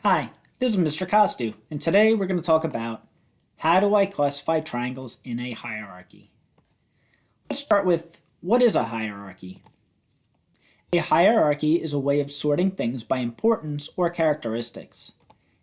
Hi, this is Mr. Costu, and today we're going to talk about how do I classify triangles in a hierarchy. Let's start with what is a hierarchy? A hierarchy is a way of sorting things by importance or characteristics.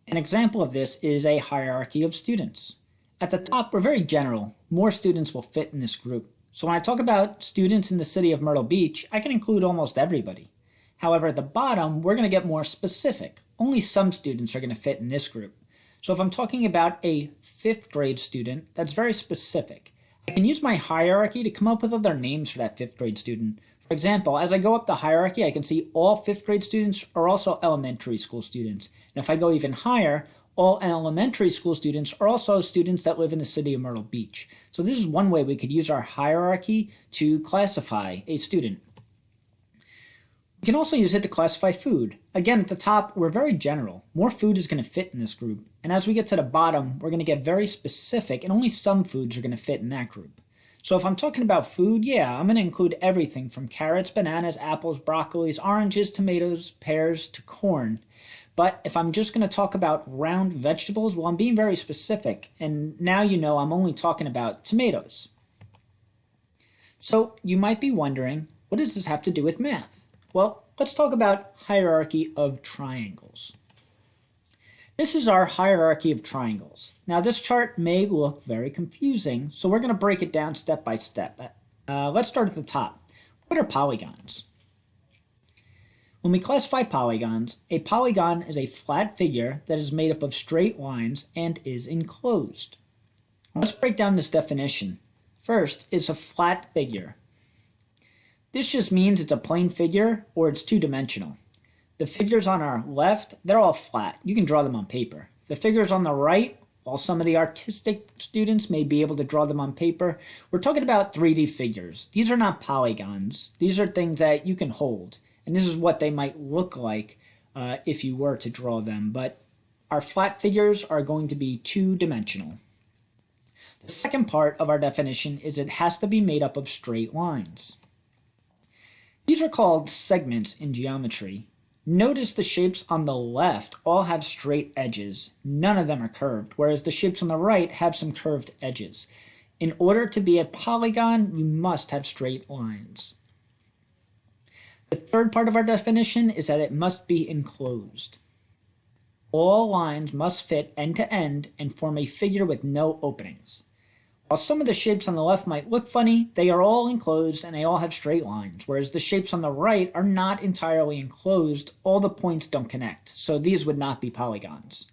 An example of this is a hierarchy of students. At the top, we're very general. More students will fit in this group. So when I talk about students in the city of Myrtle Beach, I can include almost everybody. However, at the bottom, we're going to get more specific. Only some students are going to fit in this group. So if I'm talking about a 5th grade student, that's very specific. I can use my hierarchy to come up with other names for that 5th grade student. For example, as I go up the hierarchy, I can see all 5th grade students are also elementary school students. And if I go even higher, all elementary school students are also students that live in the city of Myrtle Beach. So this is one way we could use our hierarchy to classify a student. We can also use it to classify food. Again, at the top, we're very general. More food is going to fit in this group. And as we get to the bottom, we're going to get very specific, and only some foods are going to fit in that group. So if I'm talking about food, yeah, I'm going to include everything from carrots, bananas, apples, broccolis, oranges, tomatoes, pears, to corn. But if I'm just going to talk about round vegetables, well, I'm being very specific. And now you know I'm only talking about tomatoes. So you might be wondering, what does this have to do with math? Well, let's talk about hierarchy of triangles. This is our hierarchy of triangles. Now this chart may look very confusing, so we're going to break it down step by step. Let's start at the top. What are polygons? When we classify polygons, a polygon is a flat figure that is made up of straight lines and is enclosed. Let's break down this definition. First, it's a flat figure. This just means it's a plane figure or it's two-dimensional. The figures on our left, they're all flat. You can draw them on paper. The figures on the right, while some of the artistic students may be able to draw them on paper, we're talking about 3D figures. These are not polygons. These are things that you can hold. And this is what they might look like if you were to draw them. But our flat figures are going to be two-dimensional. The second part of our definition is it has to be made up of straight lines. These are called segments in geometry. Notice the shapes on the left all have straight edges. None of them are curved, whereas the shapes on the right have some curved edges. In order to be a polygon, you must have straight lines. The third part of our definition is that it must be enclosed. All lines must fit end to end and form a figure with no openings. While some of the shapes on the left might look funny, they are all enclosed and they all have straight lines, whereas the shapes on the right are not entirely enclosed. All the points don't connect, so these would not be polygons.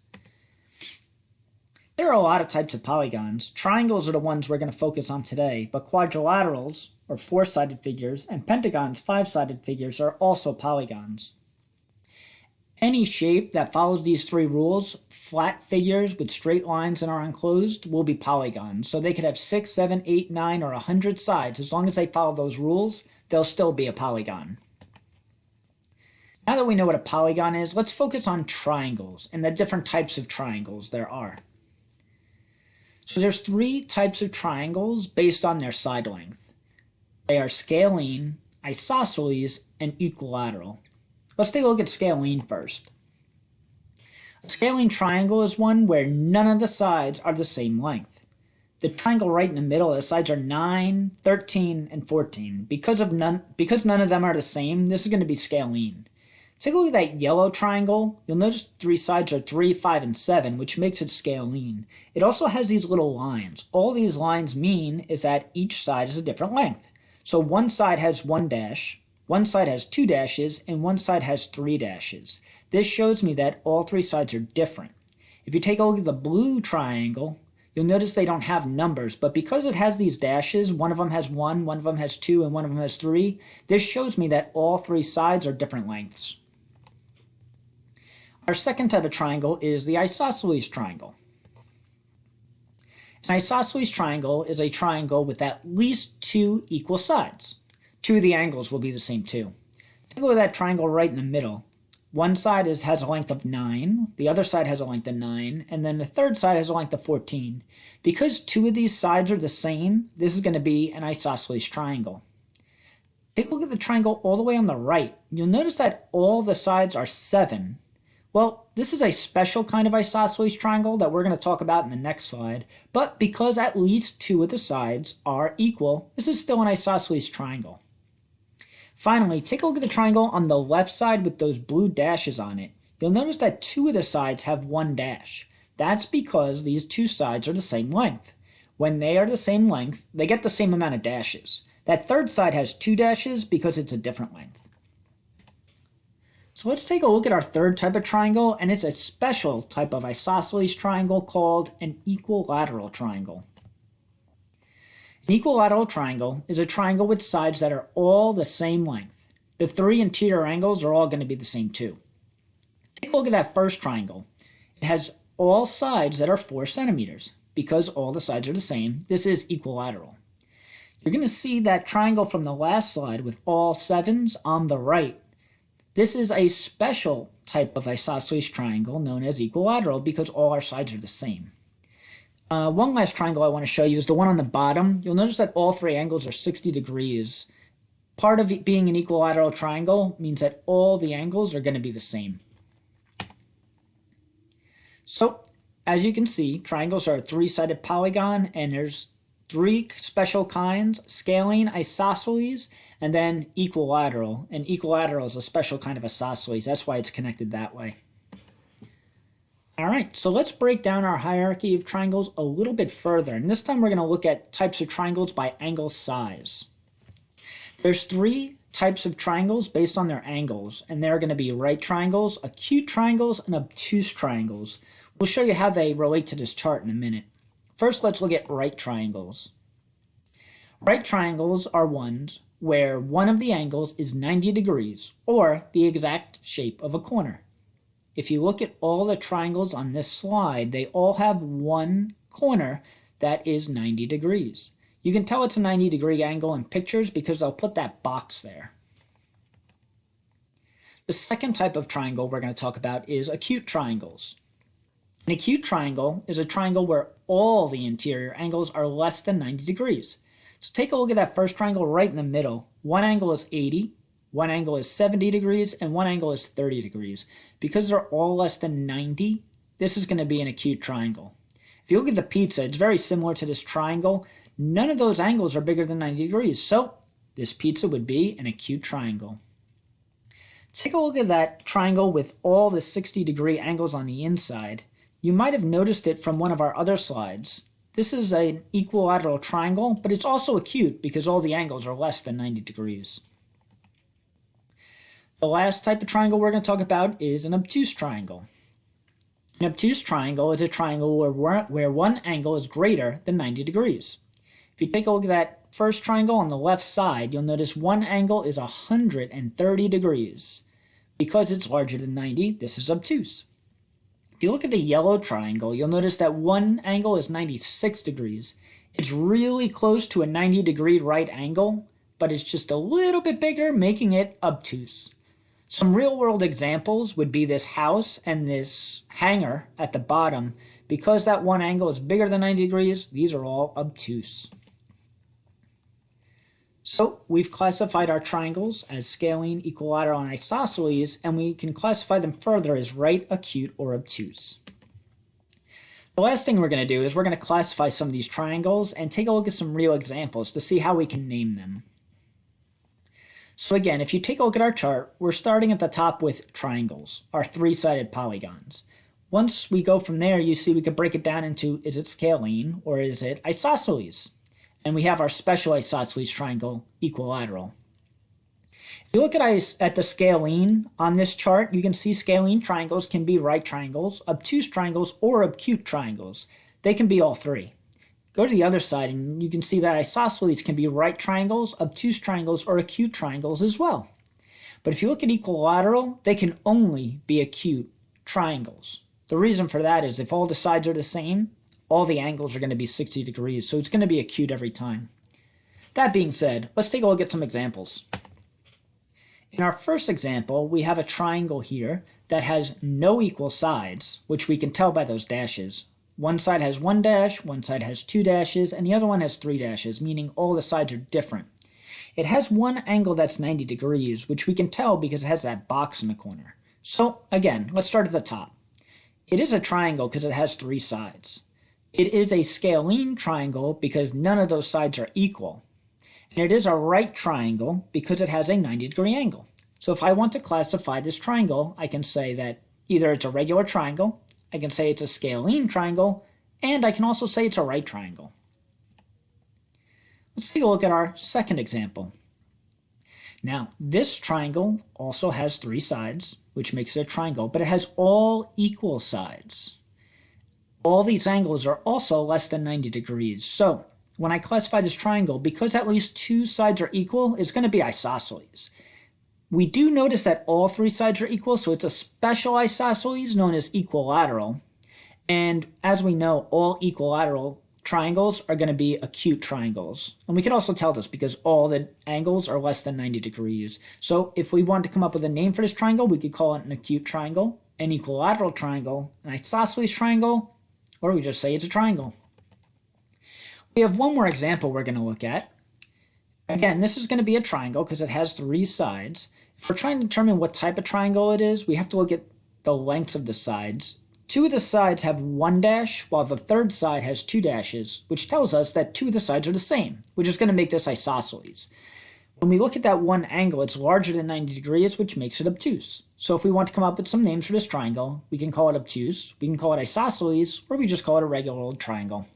There are a lot of types of polygons. Triangles are the ones we're going to focus on today, but quadrilaterals, or 4-sided figures, and pentagons, 5-sided figures, are also polygons. Any shape that follows these 3 rules, flat figures with straight lines and are enclosed, will be polygons. So they could have 6, 7, 8, 9, or 100 sides. As long as they follow those rules, they'll still be a polygon. Now that we know what a polygon is, let's focus on triangles and the different types of triangles there are. So there's 3 types of triangles based on their side length. They are scalene, isosceles, and equilateral. Let's take a look at scalene first. A scalene triangle is one where none of the sides are the same length. The triangle right in the middle, the sides are 9, 13, and 14. Because none of them are the same, this is going to be scalene. Take a look at that yellow triangle. You'll notice 3 sides are 3, 5, and 7, which makes it scalene. It also has these little lines. All these lines mean is that each side is a different length. So one side has 1 dash, one side has 2 dashes, and one side has 3 dashes. This shows me that all 3 sides are different. If you take a look at the blue triangle, you'll notice they don't have numbers, but because it has these dashes, one of them has 1, one of them has 2, and one of them has 3, this shows me that all 3 sides are different lengths. Our second type of triangle is the isosceles triangle. An isosceles triangle is a triangle with at least 2 equal sides. 2 of the angles will be the same too. Take a look at that triangle right in the middle. One side has a length of 9, the other side has a length of 9, and then the third side has a length of 14. Because 2 of these sides are the same, this is going to be an isosceles triangle. Take a look at the triangle all the way on the right. You'll notice that all the sides are 7. Well, this is a special kind of isosceles triangle that we're going to talk about in the next slide, but because at least two of the sides are equal, this is still an isosceles triangle. Finally, take a look at the triangle on the left side with those blue dashes on it. You'll notice that two of the sides have one dash. That's because these two sides are the same length. When they are the same length, they get the same amount of dashes. That third side has two dashes because it's a different length. So let's take a look at our third type of triangle, and it's a special type of isosceles triangle called an equilateral triangle. An equilateral triangle is a triangle with sides that are all the same length. The three interior angles are all going to be the same too. Take a look at that first triangle. It has all sides that are 4 centimeters. Because all the sides are the same, this is equilateral. You're going to see that triangle from the last slide with all 7s on the right. This is a special type of isosceles triangle known as equilateral because all our sides are the same. One last triangle I want to show you is the one on the bottom. You'll notice that all 3 angles are 60 degrees. Part of it being an equilateral triangle means that all the angles are going to be the same. So, as you can see, triangles are a 3-sided polygon, and there's 3 special kinds: scalene, isosceles, and then equilateral. And equilateral is a special kind of isosceles. That's why it's connected that way. All right, so let's break down our hierarchy of triangles a little bit further. And this time we're going to look at types of triangles by angle size. There's 3 types of triangles based on their angles, and they're going to be right triangles, acute triangles, and obtuse triangles. We'll show you how they relate to this chart in a minute. First, let's look at right triangles. Right triangles are ones where one of the angles is 90 degrees, or the exact shape of a corner. If you look at all the triangles on this slide, they all have one corner that is 90 degrees. You can tell it's a 90-degree angle in pictures because I'll put that box there. The second type of triangle we're going to talk about is acute triangles. An acute triangle is a triangle where all the interior angles are less than 90 degrees. So take a look at that first triangle right in the middle. One angle is 80, one angle is 70 degrees, and one angle is 30 degrees. Because they're all less than 90, this is going to be an acute triangle. If you look at the pizza, it's very similar to this triangle. None of those angles are bigger than 90 degrees, so this pizza would be an acute triangle. Take a look at that triangle with all the 60-degree angles on the inside. You might have noticed it from one of our other slides. This is an equilateral triangle, but it's also acute because all the angles are less than 90 degrees. The last type of triangle we're going to talk about is an obtuse triangle. An obtuse triangle is a triangle where one angle is greater than 90 degrees. If you take a look at that first triangle on the left side, you'll notice one angle is 130 degrees. Because it's larger than 90, this is obtuse. If you look at the yellow triangle, you'll notice that one angle is 96 degrees. It's really close to a 90-degree right angle, but it's just a little bit bigger, making it obtuse. Some real-world examples would be this house and this hanger at the bottom. Because that one angle is bigger than 90 degrees, these are all obtuse. So we've classified our triangles as scalene, equilateral, and isosceles, and we can classify them further as right, acute, or obtuse. The last thing we're going to do is we're going to classify some of these triangles and take a look at some real examples to see how we can name them. So again, if you take a look at our chart, we're starting at the top with triangles, our 3-sided polygons. Once we go from there, you see we could break it down into, is it scalene or is it isosceles? And we have our special isosceles triangle, equilateral. If you look at the scalene on this chart, you can see scalene triangles can be right triangles, obtuse triangles, or acute triangles. They can be all 3. Go to the other side and you can see that isosceles can be right triangles, obtuse triangles, or acute triangles as well. But if you look at equilateral, they can only be acute triangles. The reason for that is if all the sides are the same, all the angles are going to be 60 degrees, so it's going to be acute every time. That being said, let's take a look at some examples. In our first example, we have a triangle here that has no equal sides, which we can tell by those dashes. One side has 1 dash, one side has 2 dashes, and the other one has 3 dashes, meaning all the sides are different. It has one angle that's 90 degrees, which we can tell because it has that box in the corner. So again, let's start at the top. It is a triangle because it has three sides. It is a scalene triangle because none of those sides are equal. And it is a right triangle because it has a 90-degree angle. So if I want to classify this triangle, I can say that either it's a regular triangle, I can say it's a scalene triangle, and I can also say it's a right triangle. Let's take a look at our second example. Now, this triangle also has three sides, which makes it a triangle, but it has all equal sides. All these angles are also less than 90 degrees. So when I classify this triangle, because at least two sides are equal, it's going to be isosceles. We do notice that all three sides are equal, so it's a special isosceles known as equilateral. And as we know, all equilateral triangles are going to be acute triangles. And we can also tell this because all the angles are less than 90 degrees. So if we want to come up with a name for this triangle, we could call it an acute triangle, an equilateral triangle, an isosceles triangle, or we just say it's a triangle. We have one more example we're going to look at. Again, this is going to be a triangle because it has three sides. If we're trying to determine what type of triangle it is, we have to look at the lengths of the sides. Two of the sides have one dash, while the third side has two dashes, which tells us that two of the sides are the same, which is going to make this isosceles. When we look at that one angle, it's larger than 90 degrees, which makes it obtuse. So if we want to come up with some names for this triangle, we can call it obtuse, we can call it isosceles, or we just call it a regular old triangle.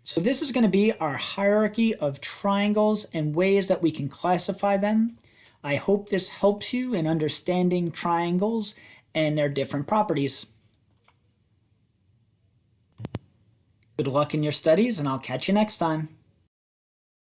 So this is going to be our hierarchy of triangles and ways that we can classify them. I hope this helps you in understanding triangles and their different properties. Good luck in your studies, and I'll catch you next time.